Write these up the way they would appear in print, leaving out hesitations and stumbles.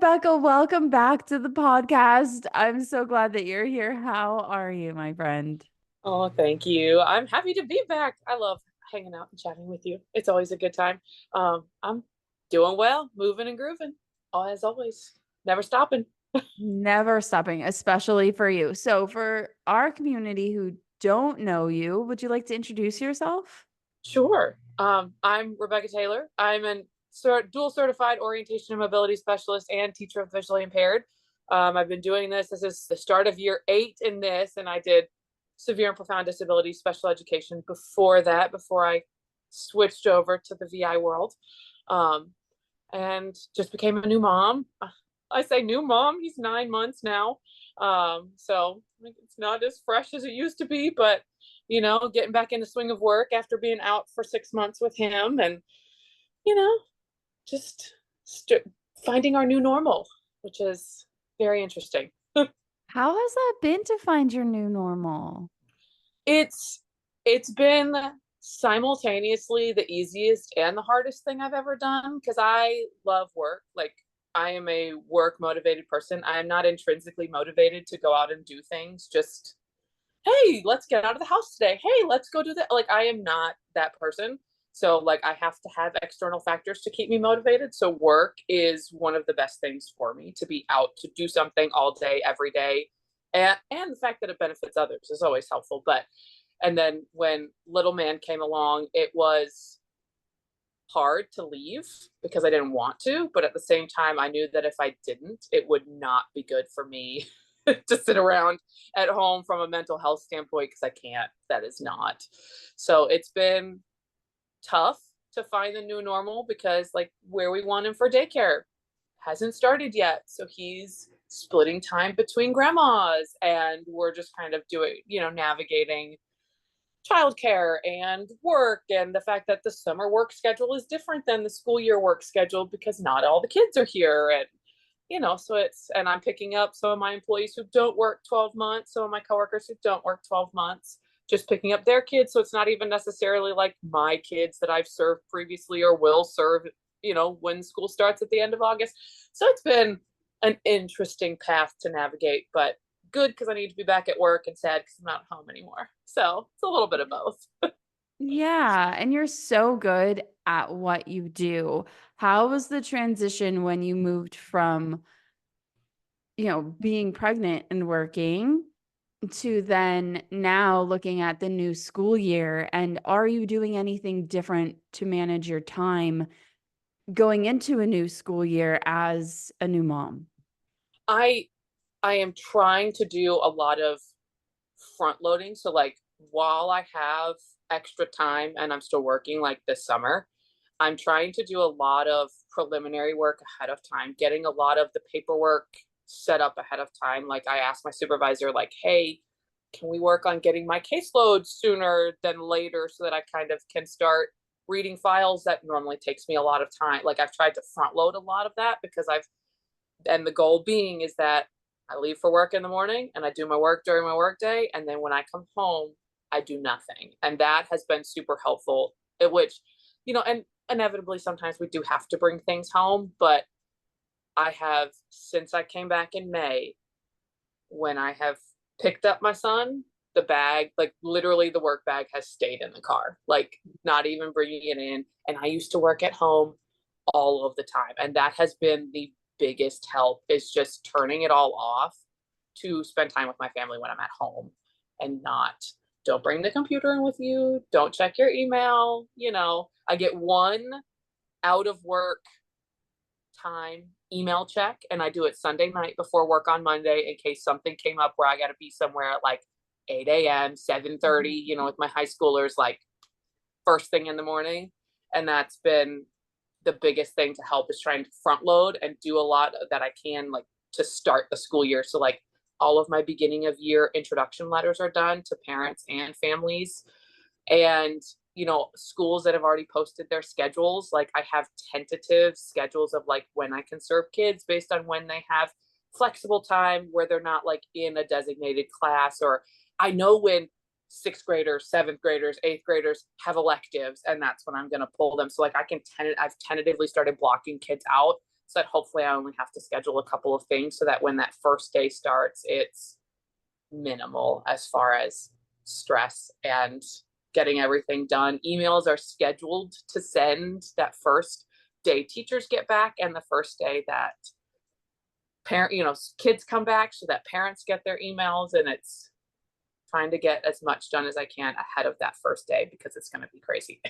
Rebecca. Welcome back to the podcast. I'm so glad that you're here. How are you, my friend? Oh, thank you. I'm happy to be back. I love hanging out and chatting with you. It's always a good time. I'm doing well, moving and grooving, as always, never stopping. Never stopping, especially for you. So, for our community who don't know you, would you like to introduce yourself? Sure. I'm Rebecca Taylor. I'm an dual certified orientation and mobility specialist and teacher of visually impaired. I've been doing this. This is the start of year 8 in this, and I did severe and profound disability special education before that, before I switched over to the VI world. Um, and just became a new mom. I say new mom, he's 9 months now. So it's not as fresh as it used to be, but getting back in the swing of work after being out for 6 months with him and, you know, just finding our new normal, which is very interesting. How has that been to find your new normal? It's it's been simultaneously the easiest and the hardest thing I've ever done because I love work. Like I am a work motivated person. I am not intrinsically motivated to go out and do things. Just hey, let's get out of the house today. Hey, let's go do that. Like I am not that person. So like I have to have external factors to keep me motivated. So work is one of the best things for me to be out to do something all day, every day. And the fact that it benefits others is always helpful. But and then when little man came along, it was hard to leave because I didn't want to. But at the same time, I knew that if I didn't, it would not be good for me to sit around at home from a mental health standpoint because I can't. That is not. So it's been tough to find the new normal because, like, where we want him for daycare hasn't started yet. So he's splitting time between grandmas, and we're just kind of doing, navigating childcare and work and the fact that the summer work schedule is different than the school year work schedule because not all the kids are here and so and I'm picking up some of my employees who don't work 12 months, some of my coworkers who don't work 12 months, just picking up their kids. So it's not even necessarily like my kids that I've served previously or will serve, when school starts at the end of August. So it's been an interesting path to navigate, but good because I need to be back at work and sad because I'm not home anymore. So it's a little bit of both. Yeah, and you're so good at what you do. How was the transition when you moved from, being pregnant and working to then now looking at the new school year? And are you doing anything different to manage your time going into a new school year as a new mom? I I am trying to do a lot of front loading. So like while I have extra time and I'm still working like this summer, I'm trying to do a lot of preliminary work ahead of time, getting a lot of the paperwork set up ahead of time. Like I asked my supervisor, like, hey, can we work on getting my caseload sooner than later so that I kind of can start reading files that normally takes me a lot of time. Like I've tried to front load a lot of that because and the goal being is that I leave for work in the morning and I do my work during my work day. And then when I come home, I do nothing. And that has been super helpful, which, and inevitably sometimes we do have to bring things home. But I have, since I came back in May, when I have picked up my son, the bag, like literally the work bag has stayed in the car, like not even bringing it in. And I used to work at home all of the time. And that has been the biggest help is just turning it all off to spend time with my family when I'm at home and not don't bring the computer in with you, don't check your email. I get one out of work time email check and I do it Sunday night before work on Monday in case something came up where I got to be somewhere at like 8 a.m., 7:30, with my high schoolers, like first thing in the morning. And that's been the biggest thing to help is trying to front load and do a lot that I can like to start the school year. So like all of my beginning of year introduction letters are done to parents and families. And schools that have already posted their schedules, like I have tentative schedules of like when I can serve kids based on when they have flexible time where they're not like in a designated class, or I know when sixth graders, seventh graders, eighth graders have electives, and that's when I'm going to pull them. So like I've tentatively started blocking kids out So that hopefully I only have to schedule a couple of things so that when that first day starts, it's minimal as far as stress and getting everything done. Emails are scheduled to send that first day teachers get back and the first day that kids come back, so that parents get their emails, and it's trying to get as much done as I can ahead of that first day because it's going to be crazy.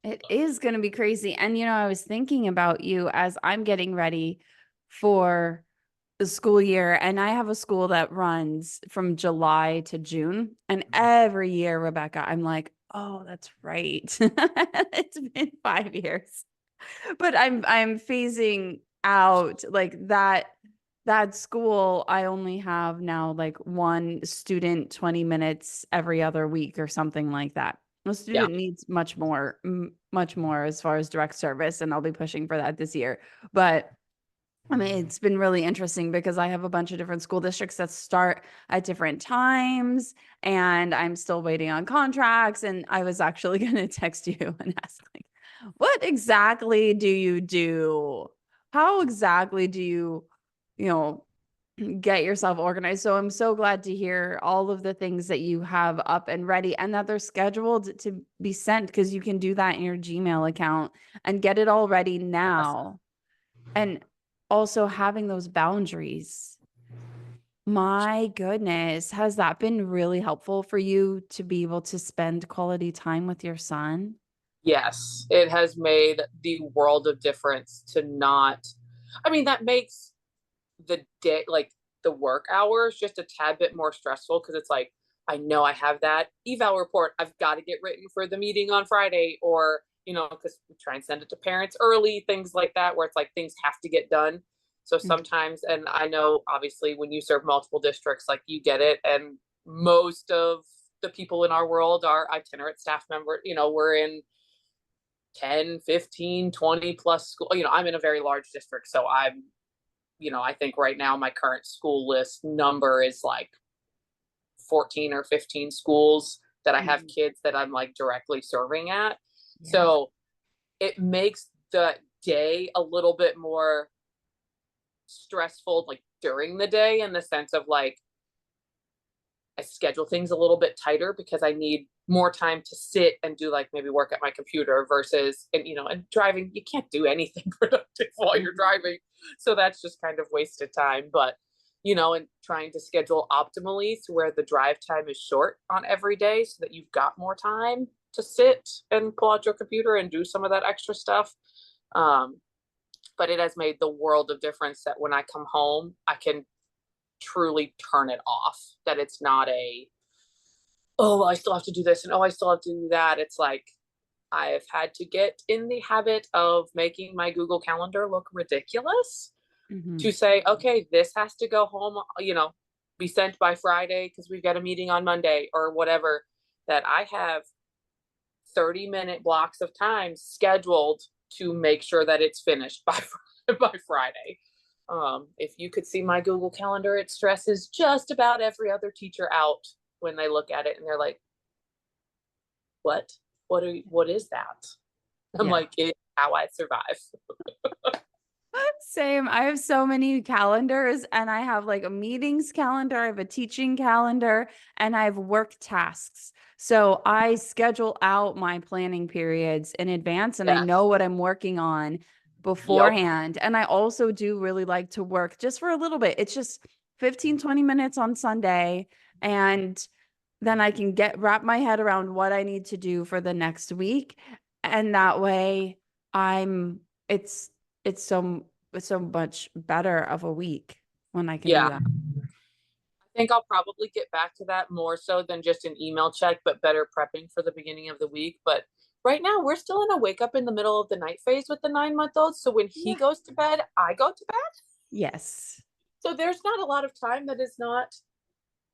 It is going to be crazy. And, I was thinking about you as I'm getting ready for the school year. And I have a school that runs from July to June. And every year, Rebecca, I'm like, oh, that's right. It's been 5 years. But I'm phasing out like that school. I only have now like one student 20 minutes every other week or something like that. A Yeah. student needs much more as far as direct service, and I'll be pushing for that this year. But I mean, it's been really interesting because I have a bunch of different school districts that start at different times, and I'm still waiting on contracts. And I was actually going to text you and ask, like, what exactly do you do? How exactly do you know, get yourself organized? So I'm so glad to hear all of the things that you have up and ready and that they're scheduled to be sent, because you can do that in your Gmail account and get it all ready now. And also having those boundaries. My goodness, has that been really helpful for you to be able to spend quality time with your son? Yes, it has made the world of difference to not, I mean, that makes the day, like the work hours, just a tad bit more stressful because it's like, I know I have that eval report I've got to get written for the meeting on Friday, or, because we try and send it to parents early, things like that, where it's like things have to get done. So Mm. sometimes, and I know obviously when you serve multiple districts, like you get it. And most of the people in our world are itinerant staff members, we're in 10, 15, 20 plus school. I'm in a very large district. So I think right now my current school list number is like 14 or 15 schools that I have Mhm. kids that I'm like directly serving at. Yeah. So it makes the day a little bit more stressful, like during the day, in the sense of like I schedule things a little bit tighter because I need more time to sit and do like maybe work at my computer versus, and driving, you can't do anything productive while you're Mhm. driving. So that's just kind of wasted time. But, and trying to schedule optimally to where the drive time is short on every day so that you've got more time to sit and pull out your computer and do some of that extra stuff. Um, but it has made the world of difference that when I come home, I can truly turn it off, that it's not oh, I still have to do this and oh, I still have to do that. It's like I've had to get in the habit of making my Google Calendar look ridiculous to Mhm. say, okay, this has to go home, be sent by Friday because we've got a meeting on Monday or whatever, that I have 30-minute blocks of time scheduled to make sure that it's finished by by Friday. If you could see my Google Calendar, it stresses just about every other teacher out when they look at it and they're like, what? What is that? I'm Yeah. like, it's how I survive. Same. I have so many calendars, and I have like a meetings calendar, I have a teaching calendar, and I have work tasks. So I schedule out my planning periods in advance, and I Yes. know what I'm working on Yep. beforehand. And I also do really like to work just for a little bit. It's just 15-20 minutes on Sunday. And then I can wrap my head around what I need to do for the next week. And that way I'm it's it's so much better of a week when I can do Yeah. that. I think I'll probably get back to that more so than just an email check, but better prepping for the beginning of the week. But right now, we're still in a wake up in the middle of the night phase with the 9-month-old. So when he Yeah. goes to bed, I go to bed. Yes. So there's not a lot of time that is not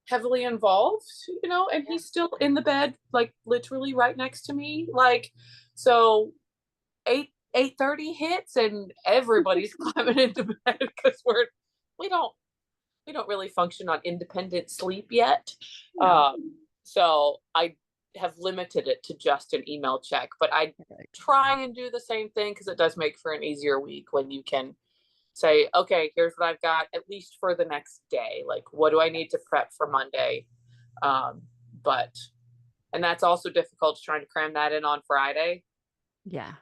heavily involved, and Yeah. he's still in the bed, like literally right next to me. Like, so 8:30 hits and everybody's climbing into bed because we don't we don't really function on independent sleep yet. No. So I have limited it to just an email check, but I Perfect. try and do the same thing because it does make for an easier week when you can say, okay, here's what I've got at least for the next day. Like, what do I need to prep for Monday? Um, but, and that's also difficult trying to cram that in on Friday. Yeah.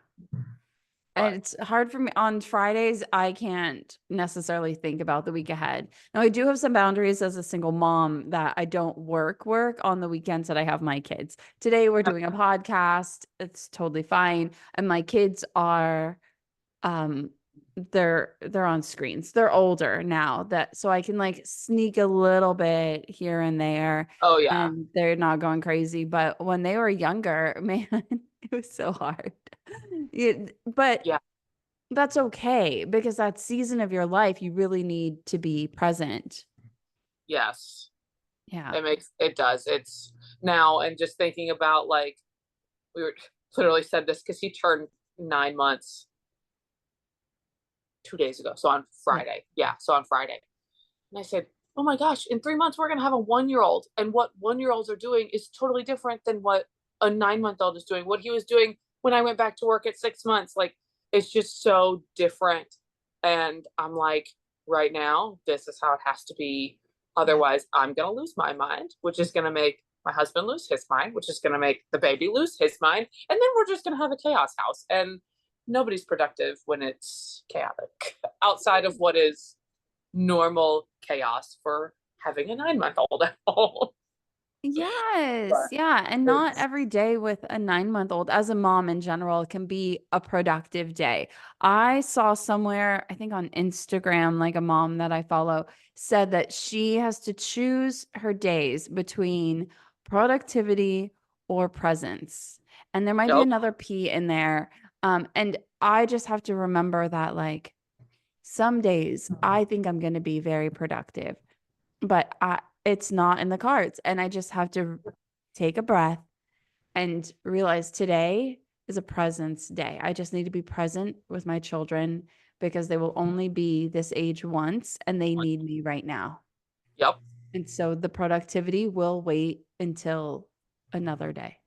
And But it's hard for me on Fridays. I can't necessarily think about the week ahead. Now, I do have some boundaries as a single mom that I don't work on the weekends that I have my kids. Today, we're doing a podcast. It's totally fine. And my kids are, um, they're on screens. They're older now that so I can like sneak a little bit here and there oh yeah, and they're not going crazy. But when they were younger, man, it was so hard. But yeah, that's okay because that season of your life, you really need to be present. yes, Yeah. it does. It's now, and just thinking about like, we were literally said this because he turned 9 months 2 days ago. So on Yeah. Friday. Yeah. So on Friday. And I said, oh my gosh, in 3 months, we're going to have a 1 year old. And what 1 year olds are doing is totally different than what a 9 month old is doing. What he was doing when I went back to work at 6 months, like, it's just so different. And I'm like, right now, this is how it has to be. Yeah. Otherwise, I'm going to lose my mind, which is going to make my husband lose his mind, which is going to make the baby lose his mind. And then we're just going to have a chaos house. And nobody's productive when it's chaotic outside of what is normal chaos for having a 9 month old at home. Yes. But Yeah. And not it's, every day with a 9-month old, as a mom in general, can be a productive day. I saw somewhere, I think on Instagram, like a mom that I follow said that she has to choose her days between productivity or presence. And there might be yep, another P in there. And I just have to remember that, like, some days I think I'm going to be very productive, but it's not in the cards. And I just have to take a breath and realize today is a presence day. I just need to be present with my children because they will only be this age once and they need me right now. yep, And so the productivity will wait until another day,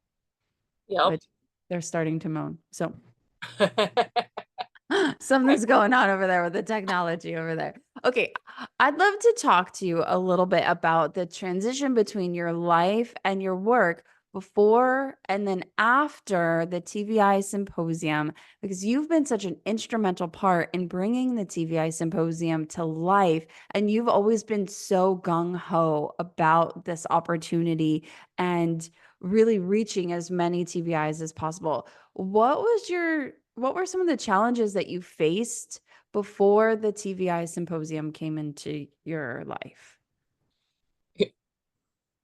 yep. which they're starting to moan. So something's going on over there with the technology over there. Okay, I'd love to talk to you a little bit about the transition between your life and your work before and then after the TVI symposium, because you've been such an instrumental part in bringing the TVI symposium to life. And you've always been so gung ho about this opportunity and really reaching as many TVIs as possible. What were some of the challenges that you faced before the TVI symposium came into your life?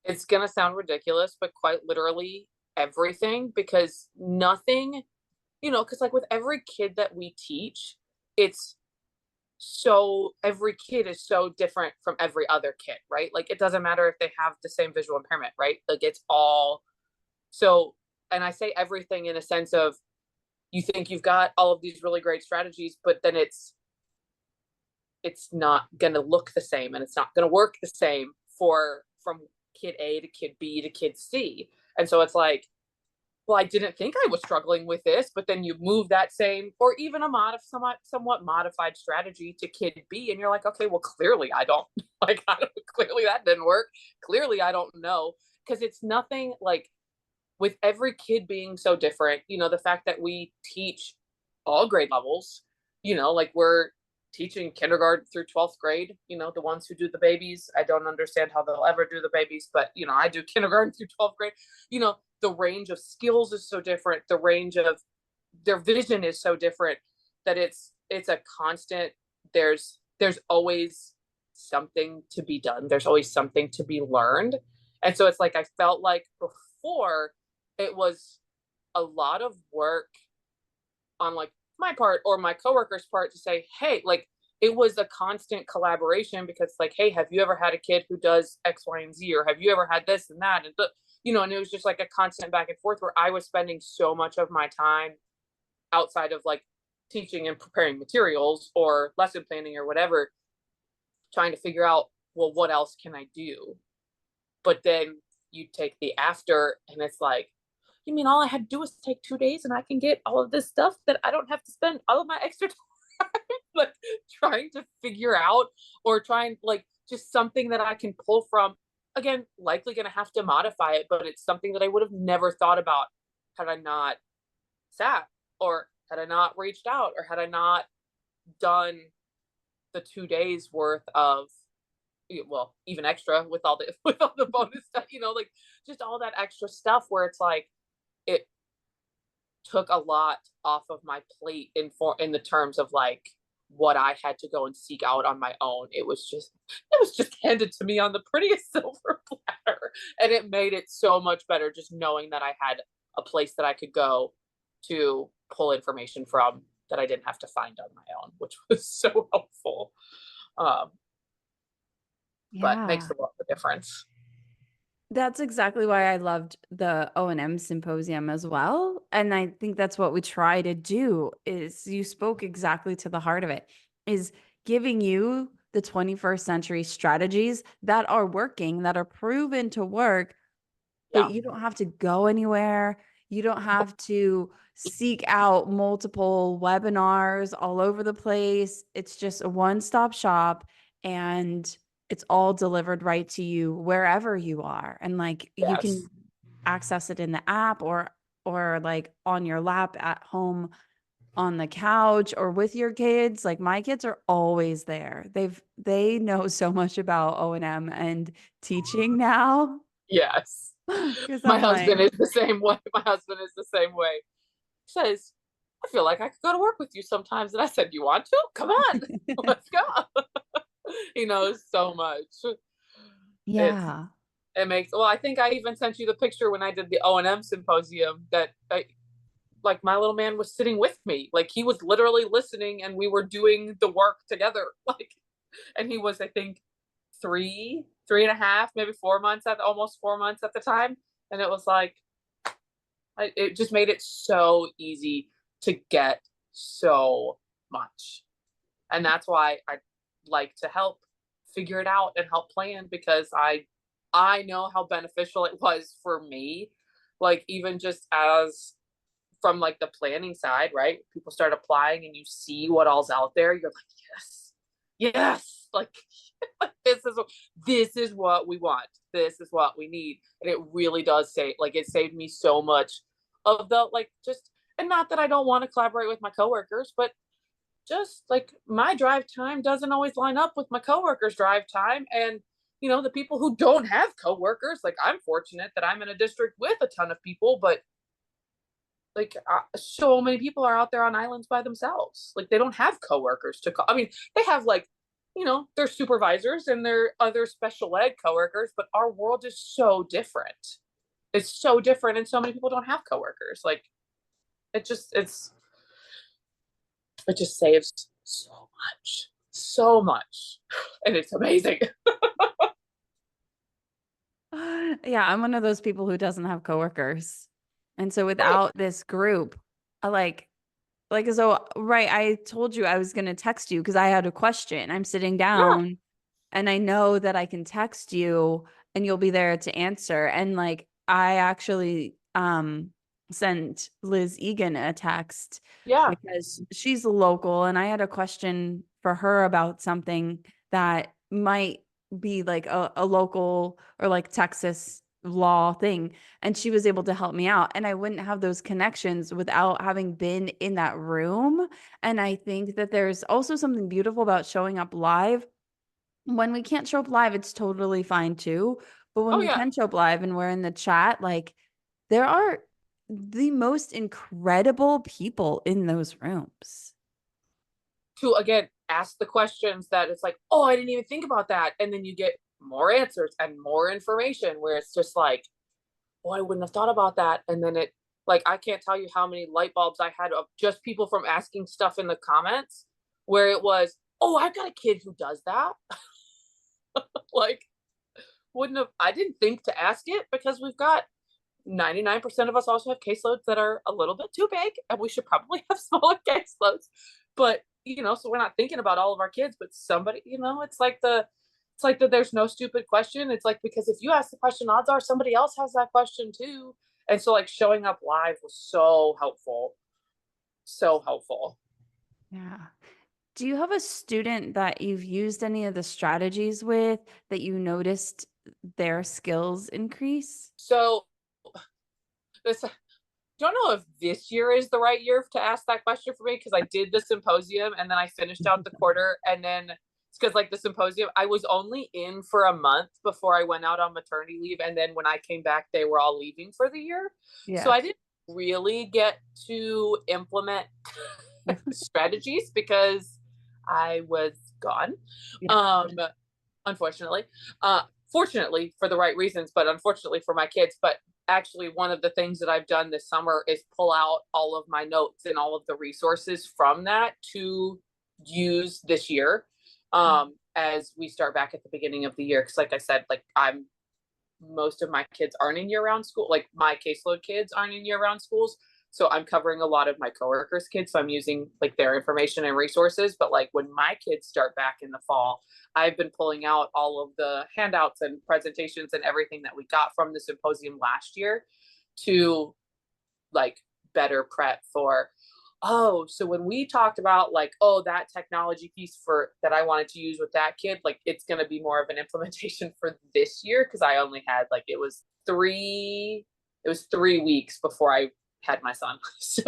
It's going to sound ridiculous, but quite literally everything, because nothing, because like with every kid that we teach, it's so every kid is so different from every other kid, right? Like, it doesn't matter if they have the same visual impairment, right? Like, it's all so, and I say everything in a sense of, you think you've got all of these really great strategies, but then it's not going to look the same, and it's not going to work the same for from kid A to kid B to kid C. And so it's like, well, I didn't think I was struggling with this, but then you move that same or even a somewhat modified strategy to kid B, and you're like, okay, well, clearly I don't like, clearly that didn't work. Clearly I don't know, because it's nothing like, with every kid being so different, the fact that we teach all grade levels, like, we're teaching kindergarten through 12th grade, the ones who do the babies. I don't understand how they'll ever do the babies, but, I do kindergarten through 12th grade. The range of skills is so different. The range of their vision is so different that it's a constant. There's always something to be done. There's always something to be learned. And so it's like, I felt like before, it was a lot of work on like my part or my coworkers' part to say, hey, like, it was a constant collaboration, because like, hey, have you ever had a kid who does X, Y, and Z, or have you ever had this and that, and it was just like a constant back and forth where I was spending so much of my time outside of like teaching and preparing materials or lesson planning or whatever, trying to figure out, well, what else can I do? But then you take the after, and it's like, you mean all I had to do was take 2 days and I can get all of this stuff that I don't have to spend all of my extra time like trying to figure out or trying like just something that I can pull from. Again, likely going to have to modify it, but it's something that I would have never thought about had I not sat or had I not reached out or had I not done the 2 days worth of, well, even extra with all the with all the bonus stuff, like just all that extra stuff where it's like it took a lot off of my plate in the terms of like what I had to go and seek out on my own. It was just handed to me on the prettiest silver platter. And it made it so much better just knowing that I had a place that I could go to pull information from that I didn't have to find on my own, which was so helpful. Um, but makes Yeah. a lot of difference. That's exactly why I loved the O&M symposium as well. And I think that's what we try to do is you spoke exactly to the heart of it, is giving you the 21st century strategies that are working, that are proven to work, but Yeah. you don't have to go anywhere. You don't have to seek out multiple webinars all over the place. It's just a one-stop shop and it's all delivered right to you wherever you are. And like you Yes. can access it in the app or like on your lap at home on the couch or with your kids. Like my kids are always there. They know so much about O&M and teaching now. Yes. Because My I'm husband like, is the same way. My husband is the same way. He says, I feel like I could go to work with you sometimes. And I said, you want to? Come on, let's go. He knows so much. It's yeah. it makes well, I think I even sent you the picture when I did the O&M symposium that like my little man was sitting with me. Like he was literally listening and we were doing the work together. Like and he was, I think, three and a half, maybe 4 months at almost 4 months at the time. And it was like it just made it so easy to get so much. And that's why I like to help figure it out and help plan because I know how beneficial it was for me. Like even just as from like the planning side, right? People start applying and you see what all's out there, you're like, yes, yes, like this is what we want. This is what we need. And it really does say like it saved me so much of the like just and not that I don't want to collaborate with my coworkers, but just like my drive time doesn't always line up with my coworkers' drive time. And the people who don't have coworkers, like I'm fortunate that I'm in a district with a ton of people, but like so many people are out there on islands by themselves. Like they don't have coworkers to call. I mean, they have like, their supervisors and their other special ed coworkers, but our world is so different. It's so different, and so many people don't have coworkers. Like it just saves so much, and it's amazing. Yeah, I'm one of those people who doesn't have coworkers. And so Right? without this group, I so right, I told you I was going to text you because I had a question. I'm sitting Yeah, down and I know that I can text you and you'll be there to answer. And like I actually sent Liz Egan a text yeah, because she's local and I had a question for her about something that might be like a local or like Texas law thing. And she was able to help me out. And I wouldn't have those connections without having been in that room. And I think that there's also something beautiful about showing up live. When we can't show up live, it's totally fine too. But when oh we yeah. can show up live and we're in the chat, like there are the most incredible people in those rooms. To again ask the questions that it's like, oh, I didn't even think about that, and then you get more answers and more information where it's just like, oh, I wouldn't have thought about that. And then it like I can't tell you how many light bulbs I had of just people from asking stuff in the comments where it was, oh, I've got a kid who does that. Like wouldn't have I didn't think to ask it because we've got 99% of us also have caseloads that are a little bit too big and we should probably have smaller caseloads. But so we're not thinking about all of our kids, but somebody, it's like the there's no stupid question. It's like because if you ask the question, odds are somebody else has that question too. And so like showing up live was so helpful. So helpful. Yeah. Do you have a student that you've used any of the strategies with that you noticed their skills increase? So this don't know if this year is the right year to ask that question for me, because I did the symposium and then I finished out the quarter, and then it's because like the symposium, I was only in for a month before I went out on maternity leave, and then when I came back they were all leaving for the year, so Yeah. I didn't really get to implement strategies because I was gone. Yeah. um Unfortunately. Fortunately for the right reasons, but unfortunately for my kids. But actually, one of the things that I've done this summer is pull out all of my notes and all of the resources from that to use this year, as we start back at the beginning of the year. Because, like I said, like most of my kids aren't in year-round school. Like my caseload kids aren't in year-round schools. So I'm covering a lot of my coworkers' kids. So I'm using like their information and resources. But like when my kids start back in the fall, I've been pulling out all of the handouts and presentations and everything that we got from the symposium last year to like better prep for, oh, so when we talked about like, oh, that technology piece for that I wanted to use with that kid, like it's going to be more of an implementation for this year, because I only had like it was 3 weeks before I had my son. So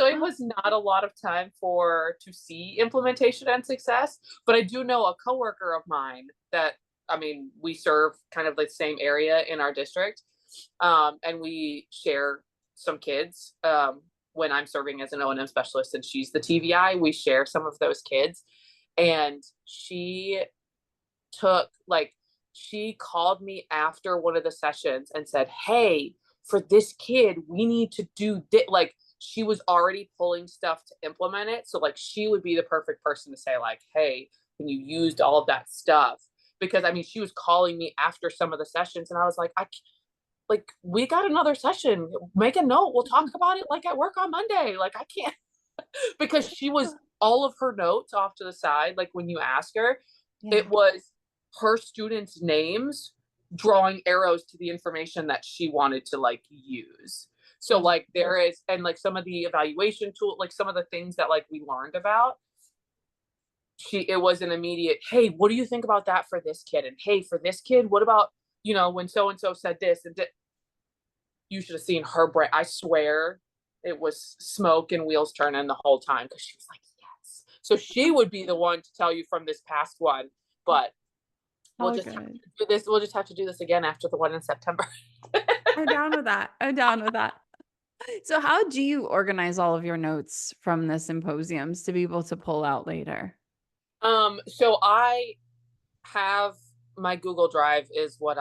it was not a lot of time for to see implementation and success. But I do know a coworker of mine that, I mean, we serve kind of the same area in our district, and we share some kids. When I'm serving as an O&M specialist and she's the TVI, we share some of those kids. And took like she called me after one of the sessions and said, "Hey, for this kid, we need to do this." Like she was already pulling stuff to implement it. So like she would be the perfect person to say like, "Hey, when you used all of that stuff," because I mean, she was calling me after some of the sessions and I was like, like we got another session. Make a note. We'll talk about it like at work on Monday. Like I can't, because she was all of her notes off to the side. Like when you ask her, Yeah. it was her students' names drawing arrows to the information that she wanted to like use. So Oh, like there is, and like some of the evaluation tool, like some of the things that like we learned about, it was an immediate, hey, what do you think about that for this kid? And hey, for this kid, what about, when so and so said this, and you should have seen her brain. I swear it was smoke and wheels turning the whole time, because she was like, yes. So she would be the one to tell you from this past one, but we'll how just have to good. do this. We'll just have to do this again after the one in September. I'm down with that. I'm down with that. So how do you organize all of your notes from the symposiums to be able to pull out later? So I have my Google Drive is what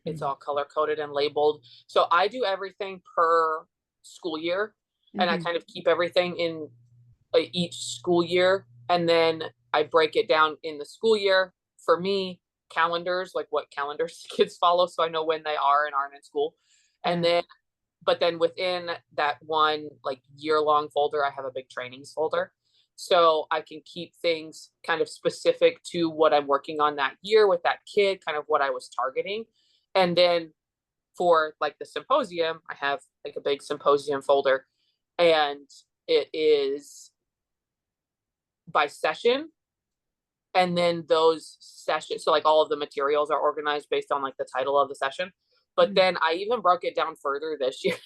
it's Mhm. all color coded and labeled. So I do everything per school year, and I Mhm. kind of keep everything in each school year, and then I break it down in the school year for me, calendars, like what calendars kids follow, so I know when they are and aren't in school. And Yeah. then but then within that one like year long folder, I have a big trainings folder, so I can keep things kind of specific to what I'm working on that year with that kid, kind of what I was targeting. And then for like the symposium, I have like a big symposium folder, and it is by session. And then those sessions, so like all of the materials are organized based on like the title of the session. But Mhm. then I even broke it down further this year.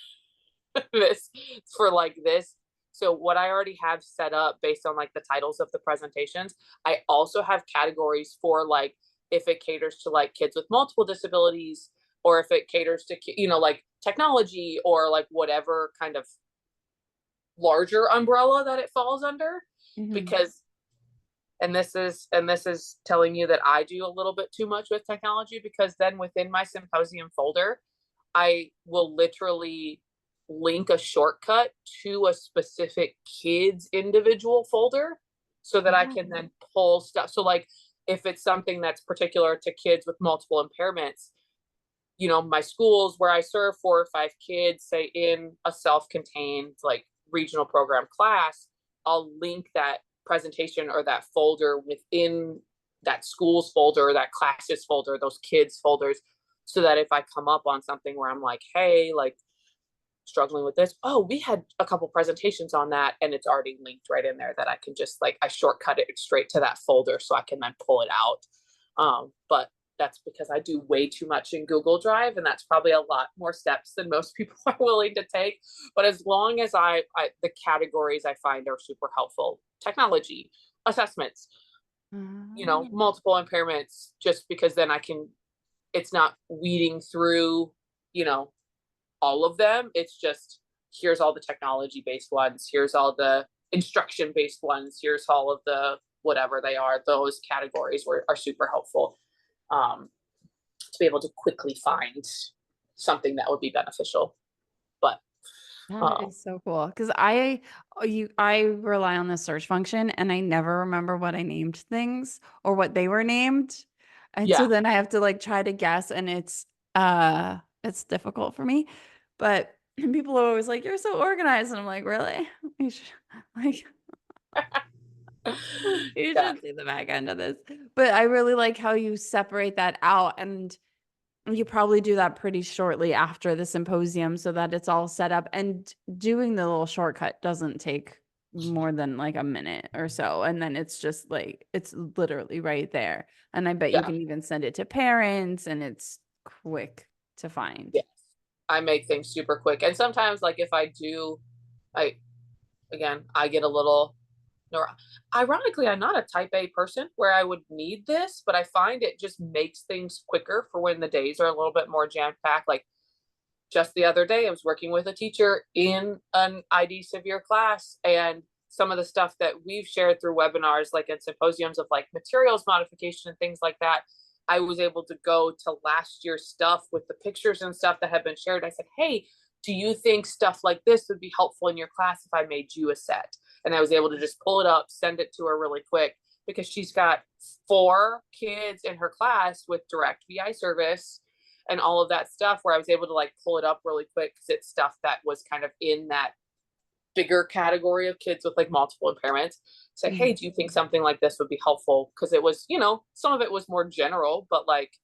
this for like this. So what I already have set up based on like the titles of the presentations, I also have categories for like if it caters to like kids with multiple disabilities, or if it caters to like technology, or like whatever kind of larger umbrella that it falls under. Mhm. Because and this is telling you that I do a little bit too much with technology, because then within my symposium folder, I will literally link a shortcut to a specific kid's individual folder, so that I Yeah. can then pull stuff. So like if it's something that's particular to kids with multiple impairments, my schools where I serve 4 or 5 kids, say in a self-contained like regional program class, I'll link that presentation or that folder within that school's folder, or that class's folder, those kids folders, so that if I come up on something where I'm like, hey, like struggling with this. Oh, we had a couple presentations on that, and it's already linked right in there that I can just like, I shortcut it straight to that folder so I can then pull it out. But that's because I do way too much in Google Drive, and that's probably a lot more steps than most people are willing to take. But as long as the categories I find are super helpful: technology, assessments, Mm. multiple impairments, just because then it's not weeding through, you know, all of them. It's just, here's all the technology based ones, here's all the instruction based ones, here's all of the whatever they are. Those categories are super helpful, to be able to quickly find something that would be beneficial. But That is so cool because I rely on the search function and I never remember what I named things or what they were named. And so yeah, then I have to like try to guess and it's difficult for me. But people are always like, "You're so organized." And I'm like, "Really?" You should, like you yeah, should see the back end of this. But I really like how you separate that out and you probably do that pretty shortly after the symposium so that it's all set up. And doing the little shortcut doesn't take more than like a minute or so. And then it's just like, it's literally right there. And I bet you yeah, can even send it to parents and it's quick to find. yeah. I make things super quick, and sometimes, like, if I do, I again, I get a little. Ironically, I'm not a type A person where I would need this, but I find it just makes things quicker for when the days are a little bit more jam packed. Like, just the other day, I was working with a teacher in an ID severe class, and some of the stuff that we've shared through webinars, like in symposiums of like materials modification and things like that, I was able to go to last year's stuff with the pictures and stuff that had been shared. I said, hey, do you think stuff like this would be helpful in your class if I made you a set? And I was able to just pull it up, send it to her really quick, because she's got 4 kids in her class with direct VI service and all of that stuff, where I was able to like pull it up really quick because it's stuff that was kind of in that bigger category of kids with like multiple impairments. Say, hey, Mhm. do you think something like this would be helpful? Because it was, some of it was more general, but like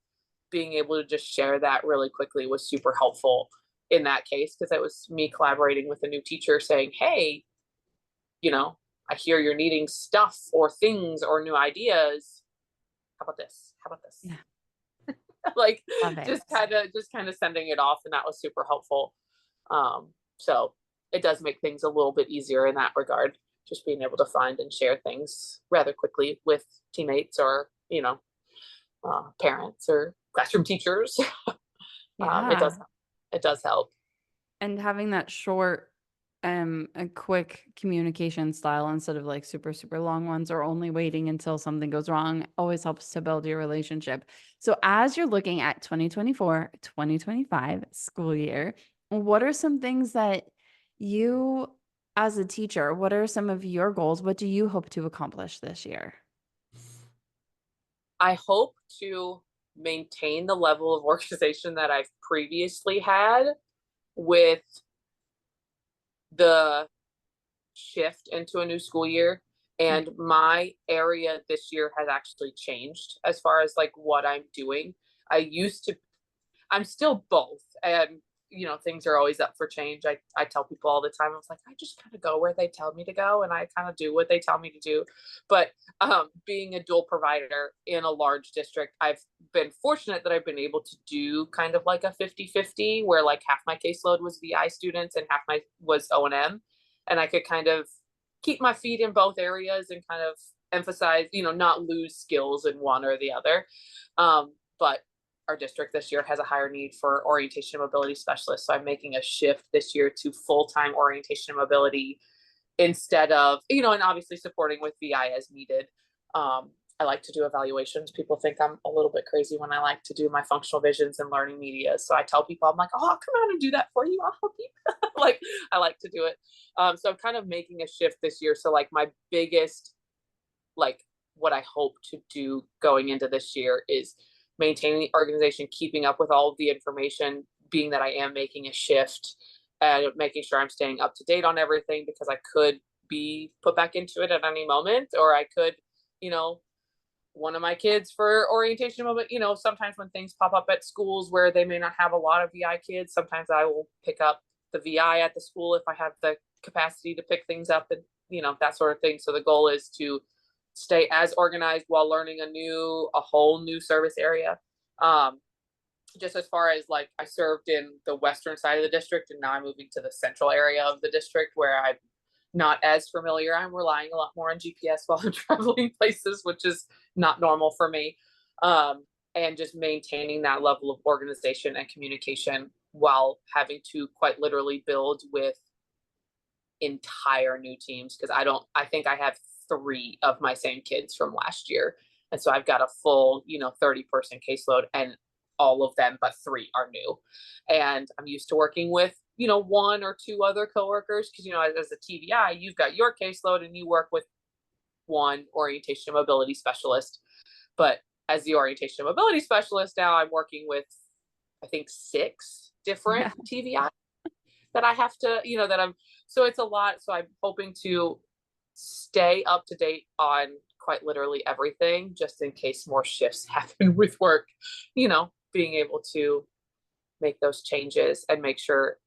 being able to just share that really quickly was super helpful in that case, because it was me collaborating with a new teacher saying, hey, you know, I hear you're needing stuff or things or new ideas. How about this? How about this? Yeah, Like, love it. just kind of sending it off, and that was super helpful. So it does make things a little bit easier in that regard, just being able to find and share things rather quickly with teammates or parents or classroom teachers. um, it Yeah. does it does help. And having that short, a quick communication style instead of like super, super long ones or only waiting until something goes wrong always helps to build your relationship. So as you're looking at 2024, 2025 school year, what are some things that you as a teacher, what are some of your goals? What do you hope to accomplish this year? I hope to maintain the level of organization that I've previously had with the shift into a new school year. And my area this year has actually changed as far as like what I'm doing. I'm still both. And, things are always up for change. I tell people all the time, I was like, I just kind of go where they tell me to go, and I kind of do what they tell me to do. But being a dual provider in a large district, I've been fortunate that I've been able to do kind of like a 50-50, where like half my caseload was VI students and half my was O&M. And I could kind of keep my feet in both areas and kind of emphasize, not lose skills in one or the other. But our district this year has a higher need for orientation and mobility specialists. So I'm making a shift this year to full-time orientation and mobility instead of, and obviously supporting with VI as needed. I like to do evaluations. People think I'm a little bit crazy when I like to do my functional visions and learning media. So I tell people, I'm like, oh, I'll come out and do that for you. I'll help you. Like, I like to do it. So I'm kind of making a shift this year. So like my biggest, like what I hope to do going into this year is maintaining the organization, keeping up with all of the information, being that I am making a shift and making sure I'm staying up to date on everything, because I could be put back into it at any moment, or I could, you know, one of my kids for orientation moment, sometimes when things pop up at schools where they may not have a lot of VI kids, sometimes I will pick up the VI at the school if I have the capacity to pick things up and, that sort of thing. So the goal is to stay as organized while learning a whole new service area. Just as far as like I served in the western side of the district and now I'm moving to the central area of the district where I'm not as familiar. I'm relying a lot more on GPS while I'm traveling places, which is not normal for me. And just maintaining that level of organization and communication while having to quite literally build with entire new teams because I think I have 3 of my same kids from last year. And so I've got a full, 30-person caseload and all of them but 3 are new. And I'm used to working with, 1 or 2 other coworkers because, as a TVI, you've got your caseload and you work with one orientation and mobility specialist. But as the orientation and mobility specialist now, I'm working with, I think, 6 different TVI that I have to, so it's a lot. So I'm hoping to stay up to date on quite literally everything, just in case more shifts happen with work, being able to make those changes and make sure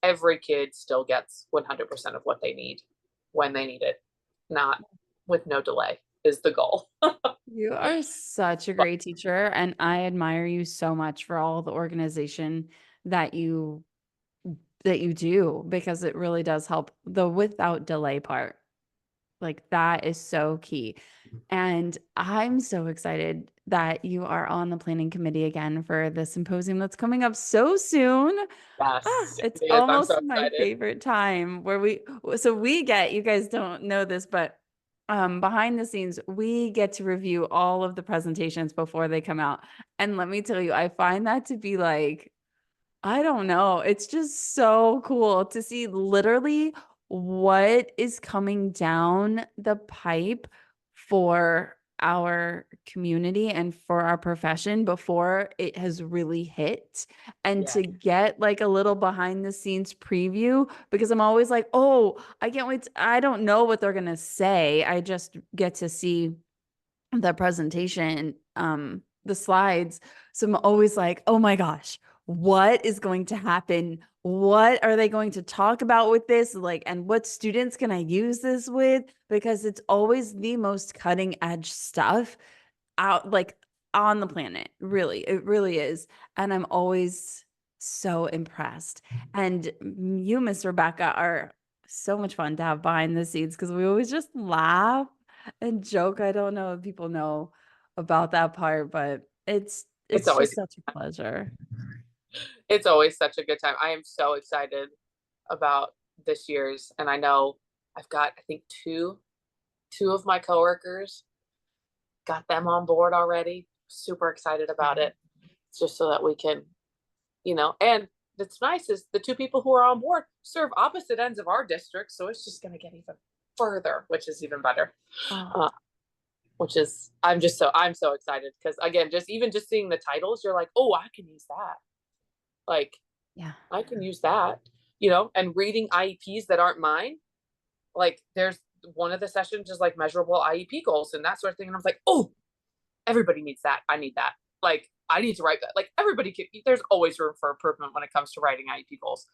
every kid still gets 100% of what they need when they need it, not with no delay is the goal. You are such a great teacher, and I admire you so much for all the organization that you do because it really does help the without delay part. Like that is so key. And I'm so excited that you are on the planning committee again for the symposium that's coming up so soon. Yes, It's it is. I'm so almost my excited. favorite time where we get, you guys don't know this, but behind the scenes, we get to review all of the presentations before they come out. And let me tell you, I find that to be like, I don't know. It's just so cool to see literally what is coming down the pipe for our community and for our profession before it has really hit. And Yeah. to get like a little behind the scenes preview, because I'm always like, oh, I can't wait. I don't know what they're going to say. I just get to see the presentation, the slides. So I'm always like, oh my gosh, what is going to happen? What are they going to talk about with this? Like, and what students can I use this with? Because it's always the most cutting edge stuff out, like on the planet. Really, it really is. And I'm always so impressed. And you, Miss Rebecca, are so much fun to have behind the scenes because we always just laugh and joke. I don't know if people know about that part, but It's it's always just such a pleasure. it's always such a good time. I am so excited about this year's, and I know I've got I think two of my coworkers got them on board already. Super excited about it. It's just so that we can, and that's nice is the 2 people who are on board serve opposite ends of our district, so it's just going to get even further, which is even better. Oh, Uh, which is I'm so excited because again, just seeing the titles, you're like, oh, I can use that. Like yeah. I can use that, and reading IEPs that aren't mine. Like there's one of the sessions is like measurable IEP goals and that sort of thing. And I was like, oh, everybody needs that. I need that. Like I need to write that. Like everybody can, there's always room for improvement when it comes to writing IEP goals.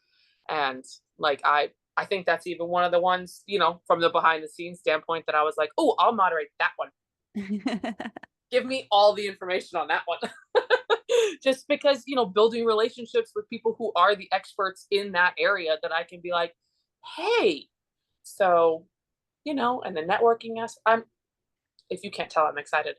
And like I think that's even one of the ones, from the behind the scenes standpoint that I was like, oh, I'll moderate that one. Give me all the information on that one. Just because, building relationships with people who are the experts in that area that I can be like, hey, so, and the networking if you can't tell, I'm excited.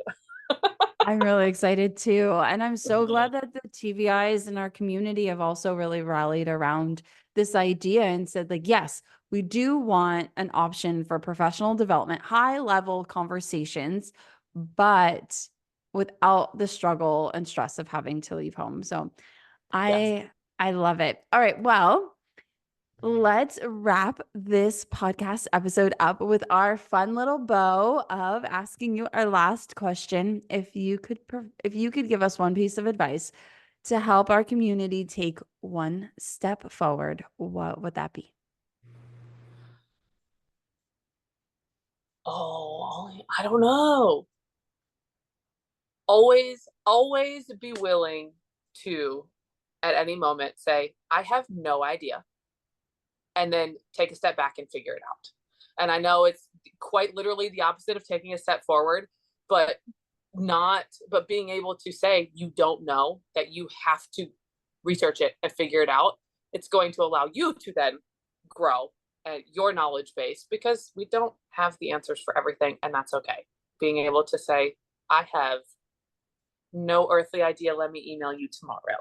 I'm really excited too. And I'm so glad that the TVIs in our community have also really rallied around this idea and said, like, yes, we do want an option for professional development, high level conversations, but without the struggle and stress of having to leave home. So Yes. I love it. All right. Well, let's wrap this podcast episode up with our fun little bow of asking you our last question. If you could give us one piece of advice to help our community take one step forward, what would that be? Oh, I don't know. Always be willing to, at any moment, say, I have no idea. and then take a step back and figure it out. And I know it's quite literally the opposite of taking a step forward, but being able to say you don't know, that you have to research it and figure it out. It's going to allow you to then grow your knowledge base, because we don't have the answers for everything, and that's okay. Being able to say, I have no earthly idea, let me email you tomorrow.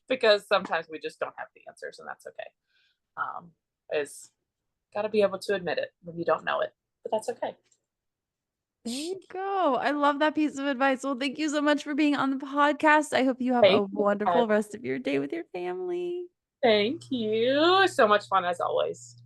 Because sometimes we just don't have the answers, and that's okay. Is got to be able to admit it when you don't know it, but that's okay. There you go. I love that piece of advice. Well, thank you so much for being on the podcast. I hope you have a Thank you. wonderful rest of your day with your family. Thank you. So much fun as always.